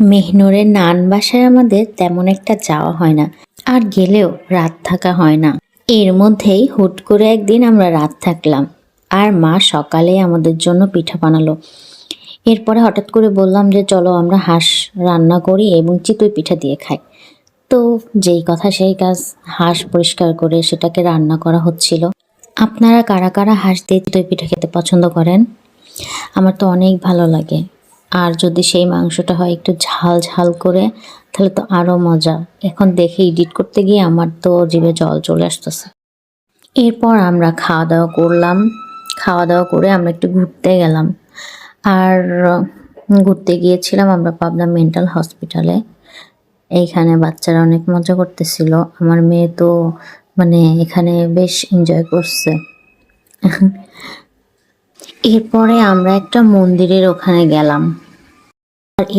মেহনুরের নান বাসায় আমাদের তেমন একটা যাওয়া হয় না, আর গেলেও রাত থাকা হয় না। এর মধ্যেই হুট করে একদিন আমরা রাত থাকলাম, আর মা সকালে আমাদের জন্য পিঠা বানালো। এরপরে হঠাৎ করে বললাম যে চলো আমরা হাঁস রান্না করি এবং চিতই পিঠা দিয়ে খাই। তো যেই কথা সেই কাজ, হাঁস পরিষ্কার করে সেটাকে রান্না করা হচ্ছিল। আপনারা কারা কারা হাঁস দিয়ে চিতই পিঠা খেতে পছন্দ করেন? আমার তো অনেক ভালো লাগে। আর যদি সেই মাংসটা হয় একটু ঝাল ঝাল করে, তাহলে তো আরো মজা। এখন দেখে এডিট করতে গিয়ে আমার তো জিভে জল চলে আসতেছে। এরপর আমরা খাওয়া দাওয়া করলাম। খাওয়া দাওয়া করে আমরা একটু ঘুরতে গেলাম। আর ঘুরতে গিয়েছিলাম আমরা পাবনা মেন্টাল হসপিটালে। এইখানে বাচ্চারা অনেক মজা করতেছিল। আমার মেয়ে তো মানে এখানে বেশ এনজয় করছে। এরপরে আমরা একটা মন্দিরের ওখানে গেলাম। আর এই